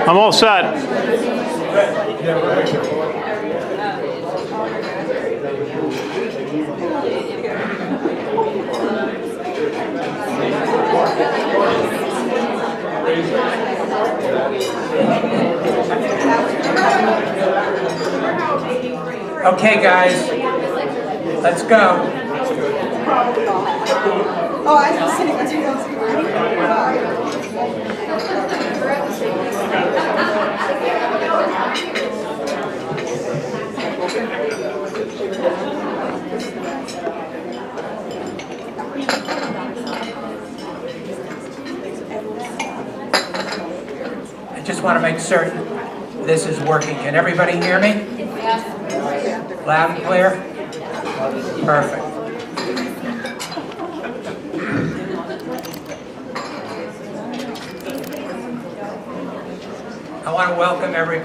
I'm all set. Okay, guys, let's go. Oh, I was sitting as you don't see. I just want to make certain this is working. Can everybody hear me? Loud and clear? Perfect.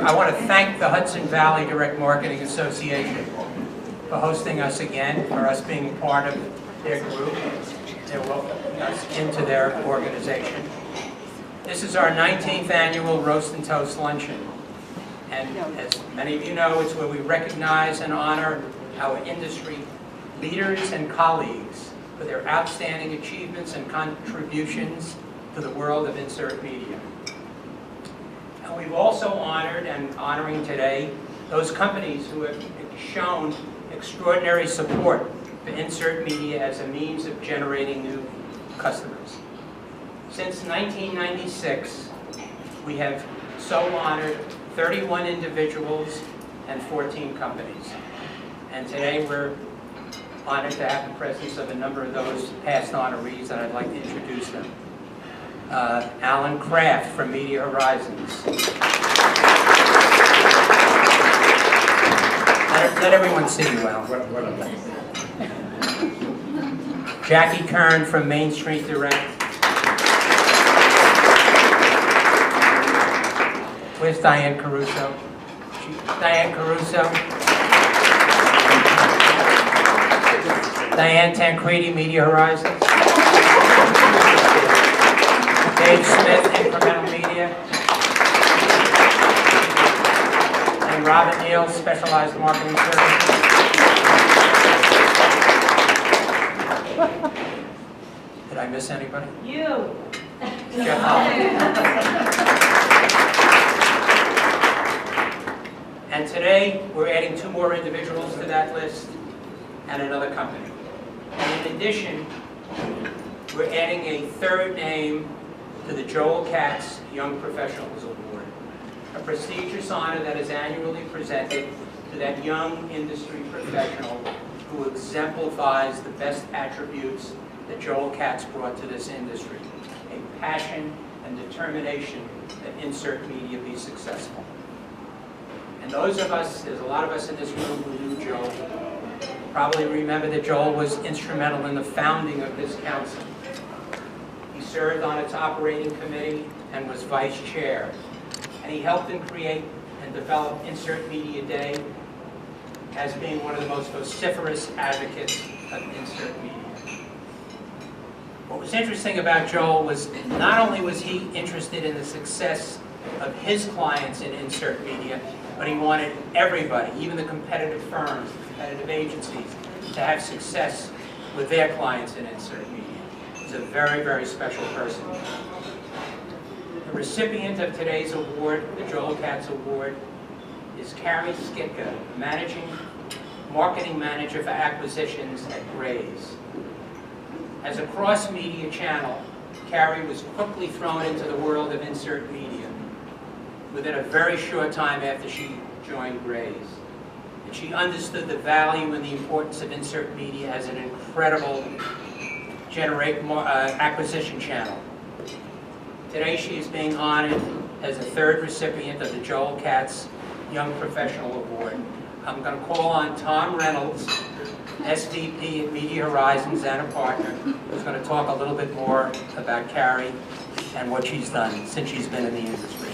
I want to thank the Hudson Valley Direct Marketing Association for hosting us again, for us being part of their group. They're welcoming us into their organization. This is our 19th annual Roast and Toast Luncheon. And as many of you know, it's where we recognize and honor our industry leaders and colleagues for their outstanding achievements and contributions to the world of insert media. And we've also honored and honoring today those companies who have shown extraordinary support for insert media as a means of generating new customers. Since 1996, we have so honored 31 individuals and 14 companies. And today we're honored to have the presence of a number of those past honorees, and I'd like to introduce them. Alan Kraft from Media Horizons. Let everyone see you, Alan. Jackie Kern from Main Street Direct. Where's Diane Caruso? Diane Caruso. Diane Tancredi, Media Horizons. Dave Smith, Incremental Media. And Robin Neal, Specialized Marketing Services. Did I miss anybody? You. Jeff Holland. And today, we're adding 2 more individuals to that list and another company. And in addition, we're adding a 3rd name to the Joel Katz Young Professionals Award, a prestigious honor that is annually presented to that young industry professional who exemplifies the best attributes that Joel Katz brought to this industry, a passion and determination that insert media be successful. And those of us, there's a lot of us in this room who knew Joel, probably remember that Joel was instrumental in the founding of this council. He served on its operating committee and was vice chair. And he helped them create and develop Insert Media Day as being one of the most vociferous advocates of insert media. What was interesting about Joel was not only was he interested in the success of his clients in insert media, but he wanted everybody, even the competitive firms, the competitive agencies, to have success with their clients in insert media. He's a very, very special person. The recipient of today's award, the Joel Katz Award, is Carrie Skitka, Marketing Manager for Acquisitions at Gray's. As a cross-media channel, Carrie was quickly thrown into the world of insert media within a very short time after she joined Gray's. And she understood the value and the importance of insert media as an incredible acquisition channel. Today she is being honored as the 3rd recipient of the Joel Katz Young Professional Award. I'm going to call on Tom Reynolds, SVP at Media Horizons and a partner, who's going to talk a little bit more about Carrie and what she's done since she's been in the industry.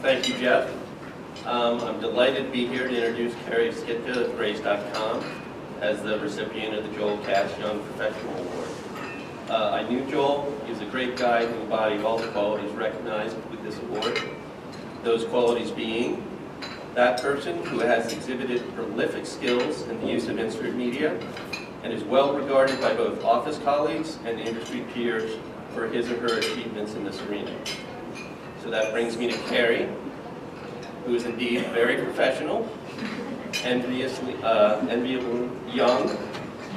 Thank you, Jeff. I'm delighted to be here to introduce Carrie Skitka of Grays.com. as the recipient of the Joel Katz Young Professional Award. I knew Joel. He was a great guy who embodied all the qualities recognized with this award. Those qualities being that person who has exhibited prolific skills in the use of insert media and is well regarded by both office colleagues and industry peers for his or her achievements in this arena. So that brings me to Carrie, who is indeed very professional, enviably young,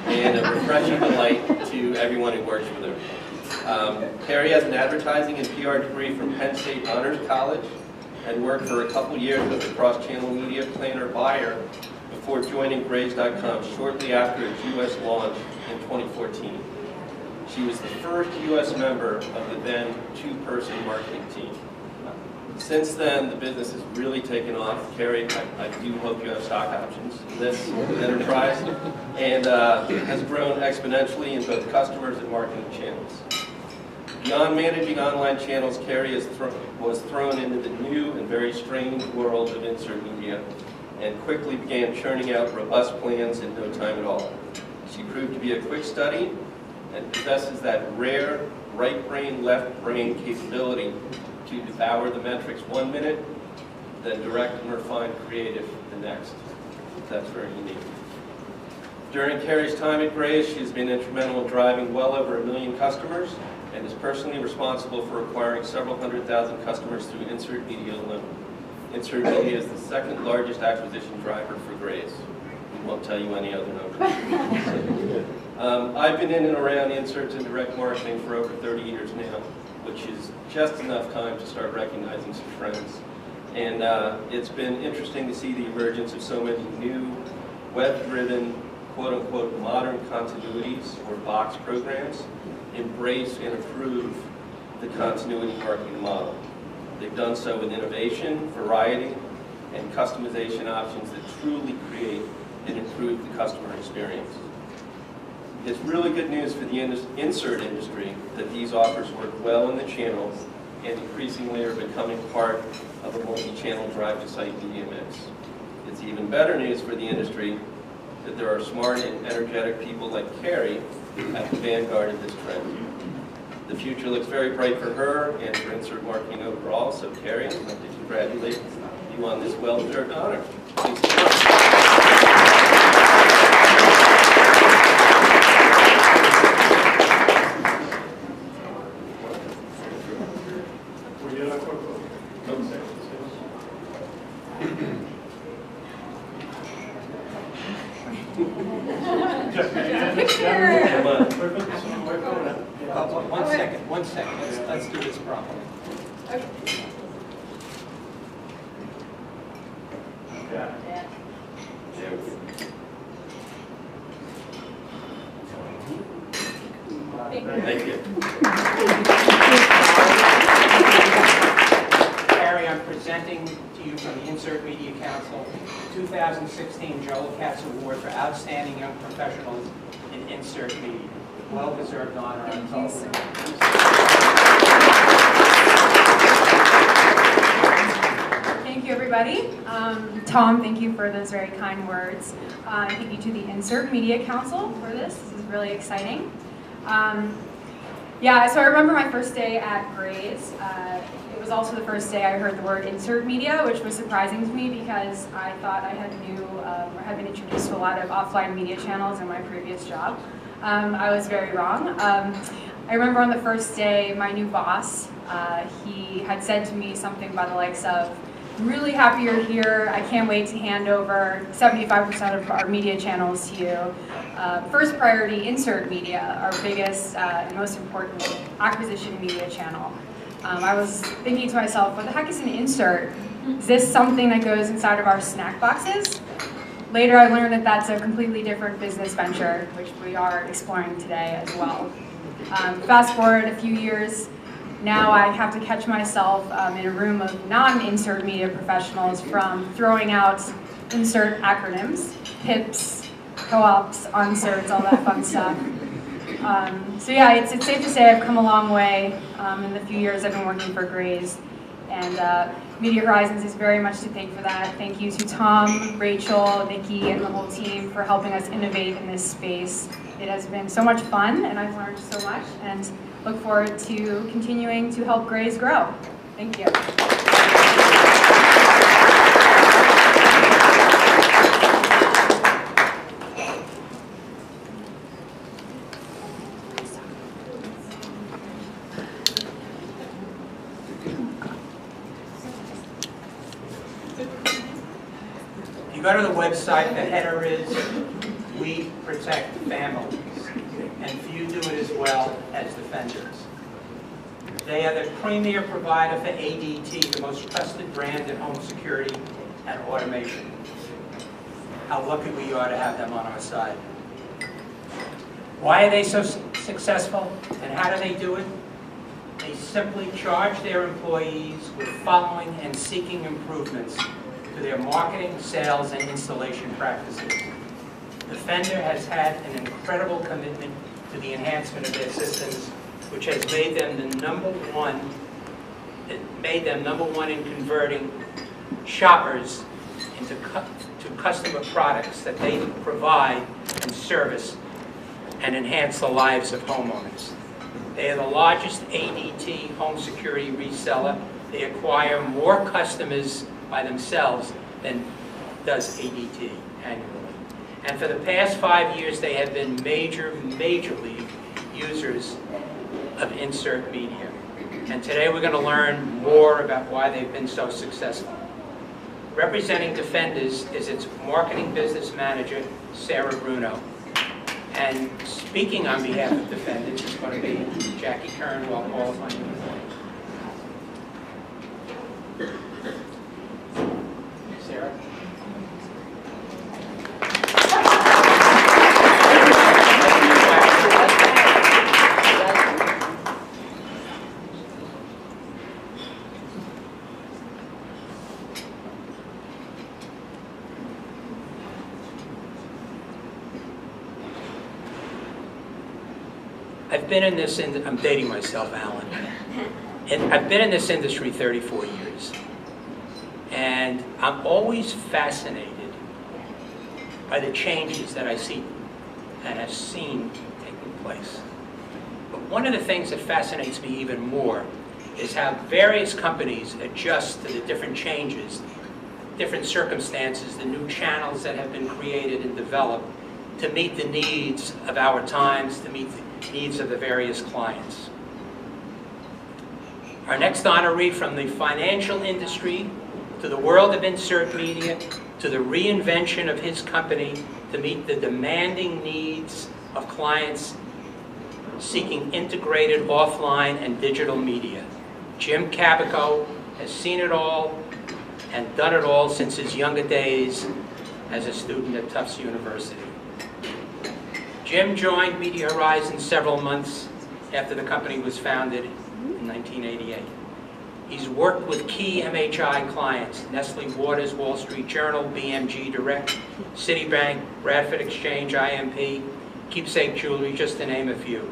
and a refreshing delight to everyone who works with her. Carrie has an advertising and PR degree from Penn State Honors College and worked for a couple years as a cross-channel media planner buyer before joining Graze.com shortly after its U.S. launch in 2014. She was the first U.S. member of the then two-person marketing team. Since then, the business has really taken off. Carrie, I do hope you have stock options in this enterprise, and has grown exponentially in both customers and marketing channels. Beyond managing online channels, Carrie was thrown into the new and very strange world of insert media and quickly began churning out robust plans in no time at all. She proved to be a quick study and possesses that rare right brain, left brain capability to devour the metrics 1 minute, then direct and refine creative the next. That's very unique. During Carrie's time at Graze, she has been instrumental in driving well over 1 million customers and is personally responsible for acquiring several 100,000 customers through insert media alone. Insert media is the second largest acquisition driver for Graze. We won't tell you any other numbers. I've been in and around inserts and direct marketing for over 30 years now, which is just enough time to start recognizing some trends. And it's been interesting to see the emergence of so many new web-driven, quote-unquote, modern continuities or box programs embrace and approve the continuity marketing model. They've done so with innovation, variety, and customization options that truly create and improve the customer experience. It's really good news for the insert industry that these offers work well in the channel and increasingly are becoming part of a multi-channel drive-to-site media mix. It's even better news for the industry that there are smart and energetic people like Carrie at the vanguard of this trend. The future looks very bright for her and for insert marketing overall, so Carrie, I'd like to congratulate you on this well-deserved honor. Please stand up. One second. Let's do this properly. Thank you. Carrie, I'm presenting to you from the Insert Media Council 2016 Joel Katz Award for Outstanding Young Professionals in Insert Media. Well-deserved honor. Thank you, sir. Thank you, everybody. Tom, thank you for those very kind words. Thank you to the Insert Media Council for this. This is really exciting. Yeah, so I remember my first day at Graze. It was also the first day I heard the word insert media, which was surprising to me because I thought I had been introduced to a lot of offline media channels in my previous job. I was very wrong. I remember on the first day, my new boss, he had said to me something by the likes of, "I'm really happy you're here. I can't wait to hand over 75% of our media channels to you. First priority, insert media, our biggest and most important acquisition media channel." I was thinking to myself, what the heck is an insert? Is this something that goes inside of our snack boxes? Later I learned that that's a completely different business venture, which we are exploring today as well. Fast forward a few years, now I have to catch myself in a room of non-insert media professionals from throwing out insert acronyms, PIPs, co-ops, onserts, all that fun stuff. So yeah, it's safe to say I've come a long way in the few years I've been working for Graze. And Media Horizons is very much to thank for that. Thank you to Tom, Rachel, Nikki, and the whole team for helping us innovate in this space. It has been so much fun, and I've learned so much, and look forward to continuing to help Grays grow. Thank you. You go to the website, the header is, "We protect families," and few do it as well as Defenders. They are the premier provider for ADT, the most trusted brand in home security and automation. How lucky we are to have them on our side. Why are they so successful, and how do they do it? They simply charge their employees with following and seeking improvements to their marketing, sales, and installation practices. Defender has had an incredible commitment to the enhancement of their systems, which has made them the number one in converting shoppers into customer products that they provide and service and enhance the lives of homeowners. They are the largest ADT home security reseller. They acquire more customers by themselves than does ADT annually. And for the past 5 years, they have been major league users of Insert Media. And today we're going to learn more about why they've been so successful. Representing Defenders is its marketing business manager, Sarah Bruno. And speaking on behalf of Defenders is going to be Jackie Kern, while Paul's on you. Sarah? I've been in this, I'm dating myself, Alan. And I've been in this industry 34 years. And I'm always fascinated by the changes that I see and have seen taking place. But one of the things that fascinates me even more is how various companies adjust to the different changes, different circumstances, the new channels that have been created and developed to meet the needs of our times, to meet the needs of the various clients. Our next honoree, from the financial industry to the world of Insert Media to the reinvention of his company to meet the demanding needs of clients seeking integrated offline and digital media. Jim Cabico has seen it all and done it all since his younger days as a student at Tufts University. Jim joined Media Horizons several months after the company was founded in 1988. He's worked with key MHI clients, Nestle Waters, Wall Street Journal, BMG Direct, Citibank, Bradford Exchange, IMP, Keepsake Jewelry, just to name a few.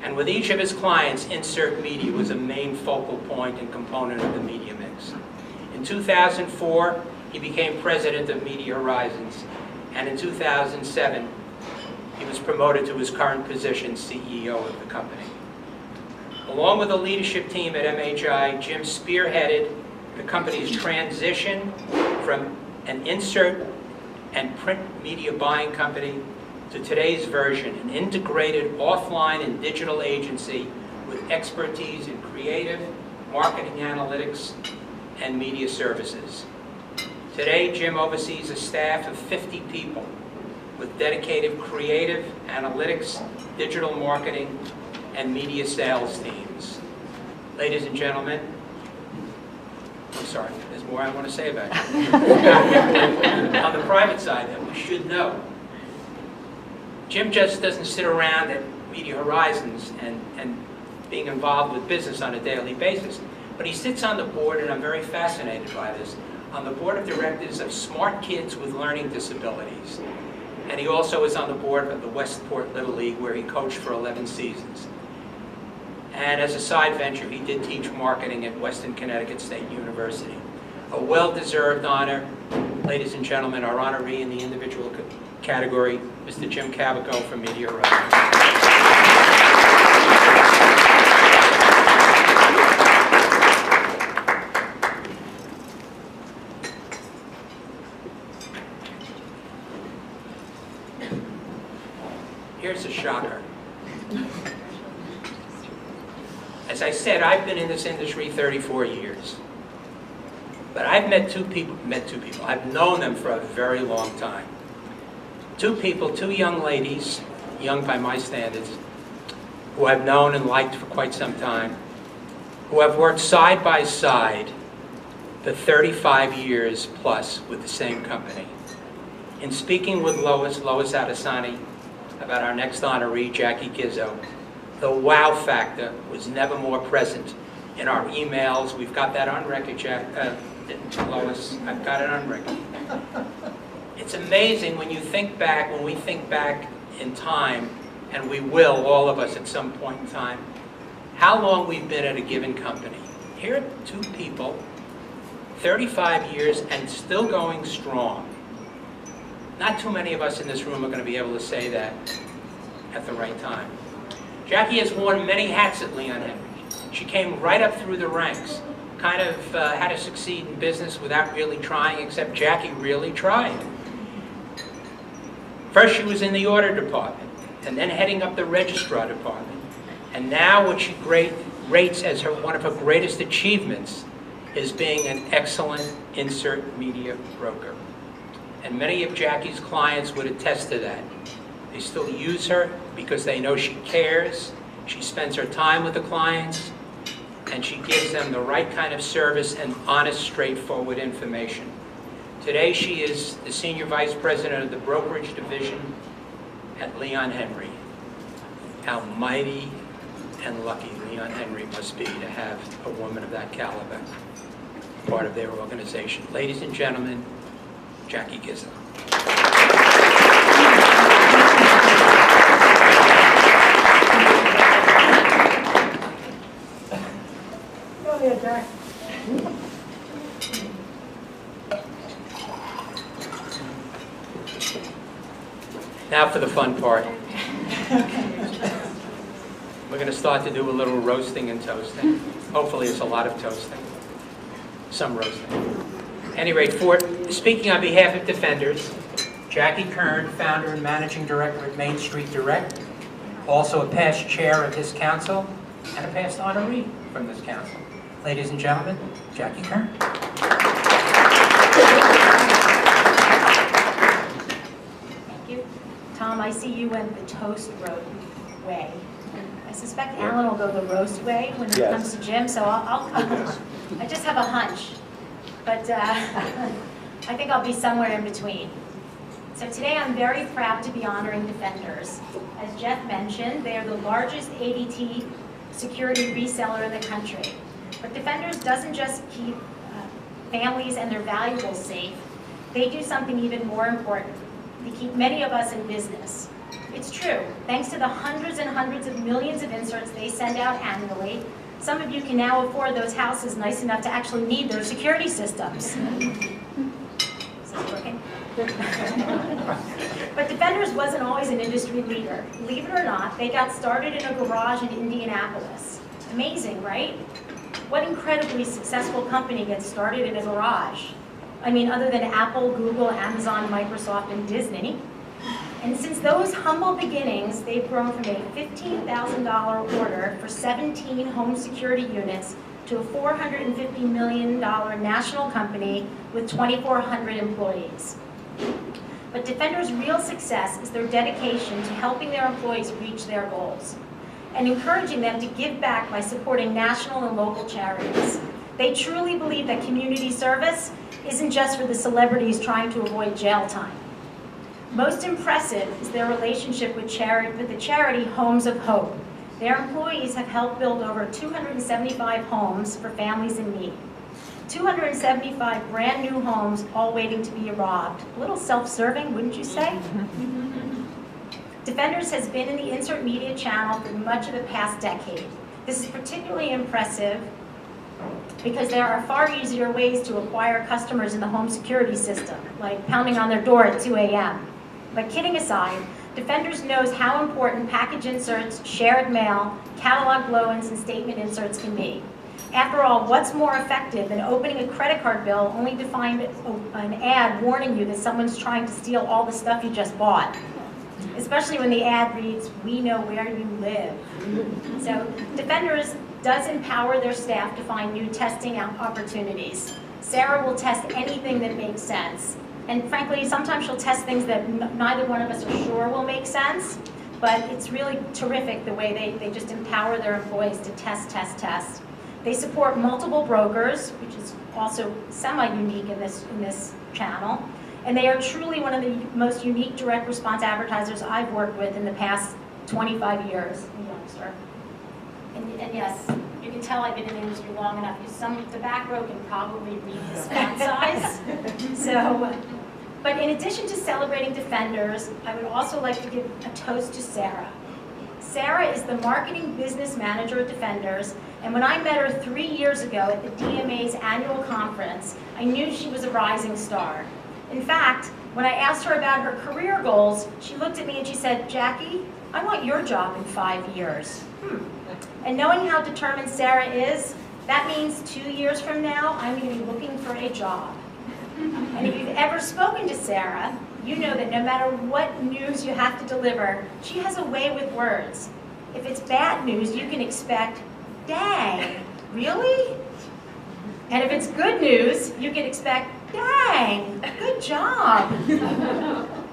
And with each of his clients, Insert Media was a main focal point and component of the media mix. In 2004, he became president of Media Horizons, and in 2007, he was promoted to his current position, CEO of the company. Along with the leadership team at MHI, Jim spearheaded the company's transition from an insert and print media buying company to today's version, an integrated offline and digital agency with expertise in creative, marketing analytics, and media services. Today, Jim oversees a staff of 50 people with dedicated creative, analytics, digital marketing, and media sales teams. Ladies and gentlemen, I'm sorry, there's more I want to say about you. On the private side that we should know, Jim just doesn't sit around at Media Horizons and being involved with business on a daily basis, but he sits on the board, and I'm very fascinated by this, on the board of directors of Smart Kids with Learning Disabilities. And he also is on the board of the Westport Little League, where he coached for 11 seasons. And as a side venture, he did teach marketing at Western Connecticut State University. A well-deserved honor. Ladies and gentlemen, our honoree in the individual category, Mr. Jim Cavaco from Media Row. Here's a shocker. As I said, I've been in this industry 34 years. But I've met two people, I've known them for a very long time. Two people, two young ladies, young by my standards, who I've known and liked for quite some time, who have worked side by side for 35 years plus with the same company. In speaking with Lois Adesani, about our next honoree, Jackie Gizzo, the wow factor was never more present in our emails. We've got that on record, Lois, I've got it on record. It's amazing when you think back, when we think back in time, and we will, all of us at some point in time, how long we've been at a given company. Here are two people, 35 years and still going strong. Not too many of us in this room are going to be able to say that at the right time. Jackie has worn many hats at Leon Henry. She came right up through the ranks, kind of had to succeed in business without really trying, except Jackie really tried. First she was in the order department, and then heading up the registrar department. And now what she rates as one of her greatest achievements is being an excellent insert media broker. And many of Jackie's clients would attest to that. They still use her because they know she cares, she spends her time with the clients, and she gives them the right kind of service and honest, straightforward information. Today she is the Senior Vice President of the Brokerage Division at Leon Henry. How mighty and lucky Leon Henry must be to have a woman of that caliber part of their organization. Ladies and gentlemen, Jackie Gizzo. Go ahead, Jack. Now for the fun part. We're going to start to do a little roasting and toasting. Hopefully it's a lot of toasting. Some roasting. At any rate, speaking on behalf of Defenders, Jackie Kern, founder and managing director at Main Street Direct, also a past chair of this council, and a past honoree from this council. Ladies and gentlemen, Jackie Kern. Thank you. Tom, I see you went the toast way. I suspect Alan will go the roast way when it comes to Jim, so I just have a hunch. But I think I'll be somewhere in between. So today I'm very proud to be honoring Defenders. As Jeff mentioned, they are the largest ADT security reseller in the country. But Defenders doesn't just keep families and their valuables safe. They do something even more important. They keep many of us in business. It's true. Thanks to the hundreds and hundreds of millions of inserts they send out annually, some of you can now afford those houses nice enough to actually need those security systems. Is this working? But Defenders wasn't always an industry leader. Believe it or not, they got started in a garage in Indianapolis. Amazing, right? What incredibly successful company gets started in a garage? I mean, other than Apple, Google, Amazon, Microsoft, and Disney. And since those humble beginnings, they've grown from a $15,000 order for 17 home security units to a $450 million national company with 2,400 employees. But Defenders' real success is their dedication to helping their employees reach their goals and encouraging them to give back by supporting national and local charities. They truly believe that community service isn't just for the celebrities trying to avoid jail time. Most impressive is their relationship with the charity Homes of Hope. Their employees have helped build over 275 homes for families in need. 275 brand new homes, all waiting to be robbed. A little self-serving, wouldn't you say? Defenders has been in the insert media channel for much of the past decade. This is particularly impressive because there are far easier ways to acquire customers in the home security system, like pounding on their door at 2 a.m. But kidding aside, Defenders knows how important package inserts, shared mail, catalog blow-ins, and statement inserts can be. After all, what's more effective than opening a credit card bill only to find an ad warning you that someone's trying to steal all the stuff you just bought? Especially when the ad reads, "We know where you live." So Defenders does empower their staff to find new testing opportunities. Sarah will test anything that makes sense. And frankly, sometimes she'll test things that neither one of us are sure will make sense, but it's really terrific the way they just empower their employees to test. They support multiple brokers, which is also semi-unique in this channel, and they are truly one of the most unique direct response advertisers I've worked with in the past 25 years, youngster. And yes, you can tell I've been in the industry long enough, because the back row can probably read this font size. So, but in addition to celebrating Defenders, I would also like to give a toast to Sarah. Sarah is the marketing business manager at Defenders, and when I met her 3 years ago at the DMA's annual conference, I knew she was a rising star. In fact, when I asked her about her career goals, she looked at me and she said, "Jackie, I want your job in 5 years." And knowing how determined Sarah is, that means 2 years from now, I'm going to be looking for a job. And if you've ever spoken to Sarah, you know that no matter what news you have to deliver, she has a way with words. If it's bad news, you can expect, "Dang, really?" And if it's good news, you can expect, "Dang, good job."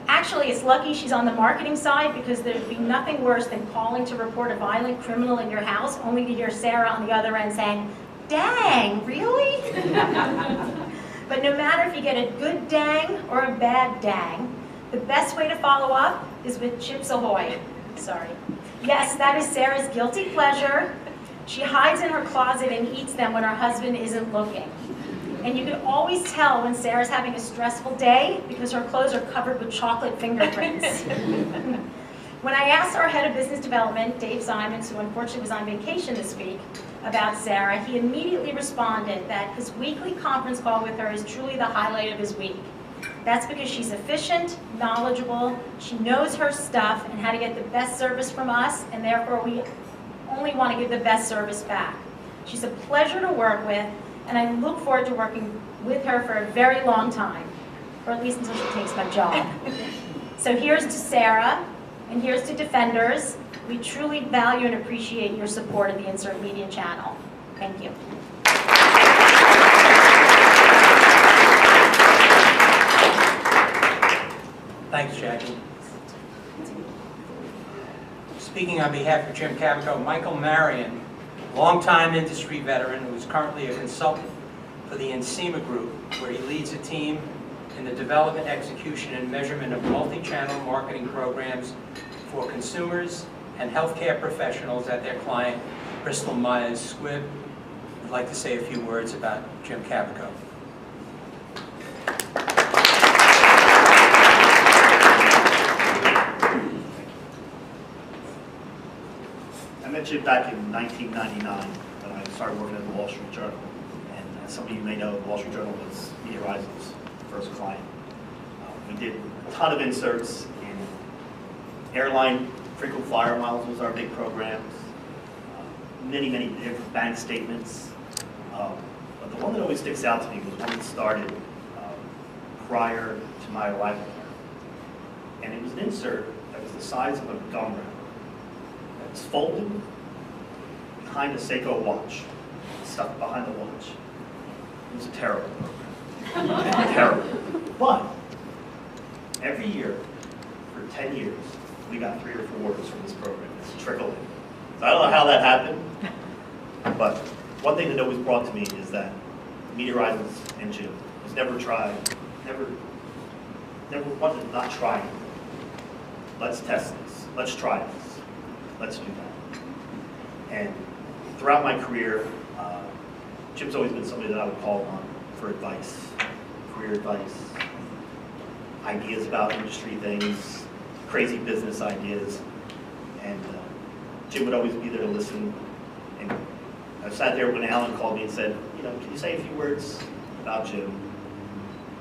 Actually, it's lucky she's on the marketing side, because there'd be nothing worse than calling to report a violent criminal in your house only to hear Sarah on the other end saying, "Dang, really?" But no matter if you get a good dang or a bad dang, the best way to follow up is with Chips Ahoy. Sorry. Yes, that is Sarah's guilty pleasure. She hides in her closet and eats them when her husband isn't looking. And you can always tell when Sarah's having a stressful day because her clothes are covered with chocolate fingerprints. When I asked our head of business development, Dave Simons, who unfortunately was on vacation this week, about Sarah, he immediately responded that his weekly conference call with her is truly the highlight of his week. That's because she's efficient, knowledgeable, she knows her stuff and how to get the best service from us, and therefore we only want to give the best service back. She's a pleasure to work with, and I look forward to working with her for a very long time, or at least until she takes my job. So here's to Sarah, and here's to Defenders. We truly value and appreciate your support of the Insert Media channel. Thank you. Thanks, Jackie. Speaking on behalf of Jim Cavico, Michael Marion, longtime industry veteran who is currently a consultant for the Encima Group, where he leads a team in the development, execution, and measurement of multi-channel marketing programs for consumers and healthcare professionals at their client, Bristol Myers Squibb. I'd like to say a few words about Jim Cavico. I met Jim back in 1999 when I started working at the Wall Street Journal. And as some of you may know, the Wall Street Journal was Media Rising's first client. We did a ton of inserts in airline frequent flyer miles was our big programs, many different bank statements. But the one that always sticks out to me was one that started prior to my arrival there. And it was an insert that was the size of a gum wrapper. It was folded behind a Seiko watch, stuck behind the watch. It was a terrible program. Terrible. But every year, for 10 years, we got 3 or 4 orders from this program. It's trickled in. So I don't know how that happened, but one thing that always brought to me is that Media Rising's and Jim was never wanted to not try anything. Let's test this. Let's try this. Let's do that. And throughout my career, Jim's always been somebody that I would call on for advice, career advice, ideas about industry things, crazy business ideas. And Jim would always be there to listen and I sat there when Alan called me and said, can you say a few words about Jim?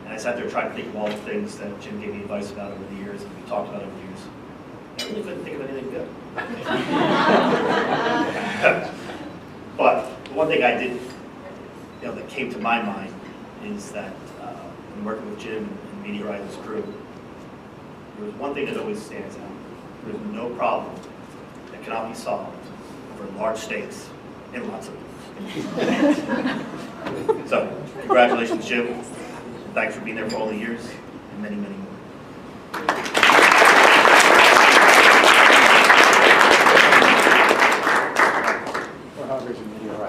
And I sat there trying to think of all the things that Jim gave me advice about over the years and we talked about over the years. I really couldn't think of anything good. But the one thing I did, that came to my mind is that when working with Jim and Media Horizons crew, there was one thing that always stands out. There's no problem that cannot be solved over large stakes in lots of it. So, congratulations, Jim. Thanks for being there for all the years and many, many more.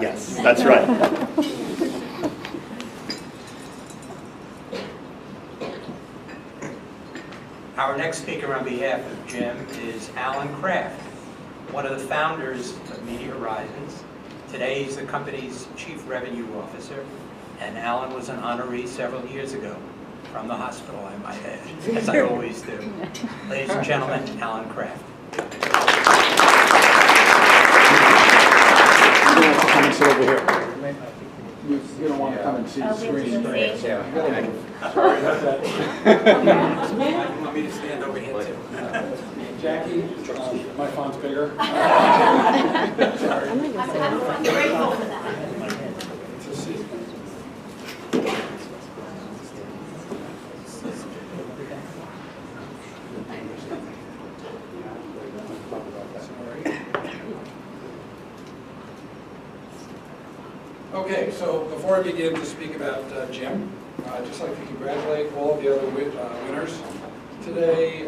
Yes, that's right. Our next speaker on behalf of Jim is Alan Kraft, one of the founders of Media Horizons. Today he's the company's Chief Revenue Officer, and Alan was an honoree several years ago from the hospital, I might add, as I always do. Ladies and gentlemen, Alan Kraft. You don't have to come and sit over here. You don't want to come and see the screen. Sorry about that. You want me to stand over here too? Jackie, my font's bigger. Sorry. I'm grateful for that. To see. Okay, so before I begin to speak about Jim, I'd just like to congratulate all of the other winners today.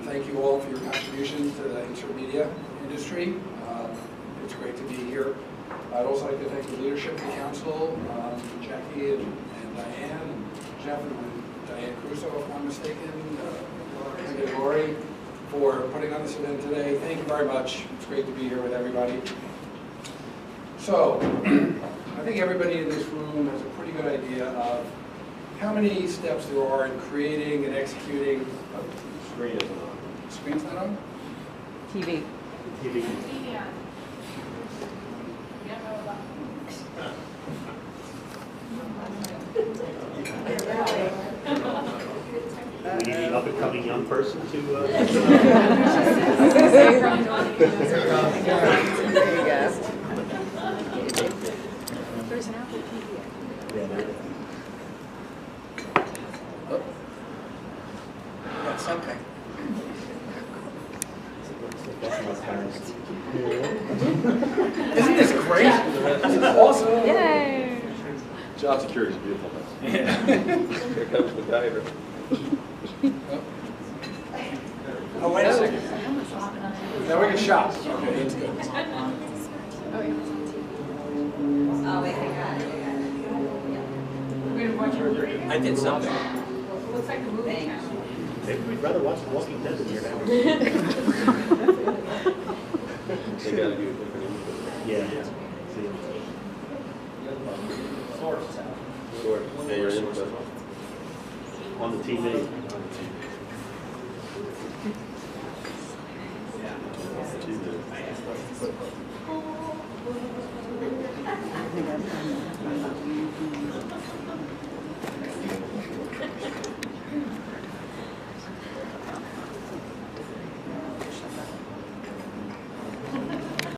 Thank you all for your contributions to the insert media industry. It's great to be here. I'd also like to thank the leadership of the council, Jackie and Diane, and Jeff and Diane Crusoe, if I'm not mistaken, and Lori, for putting on this event today. Thank you very much. It's great to be here with everybody. So, I think everybody in this room has a pretty good idea of how many steps there are in creating and executing. Screen isn't on. Screen's not on? TV. We need an up-and-coming young person to... There you go. There's an Apple TV. Yeah, there it is. Got something. Isn't this great? This is awesome. Yay! Job security is beautiful. Here comes MacGyver. Oh, wait a second. Now we can shop. Okay, it's good. Oh, wait, I got it. I did something. Looks like a movie. Maybe we'd rather watch The Walking Dead than here now. They gotta do a different input. Yeah. Source. Yeah, your input. On the TV. Yeah.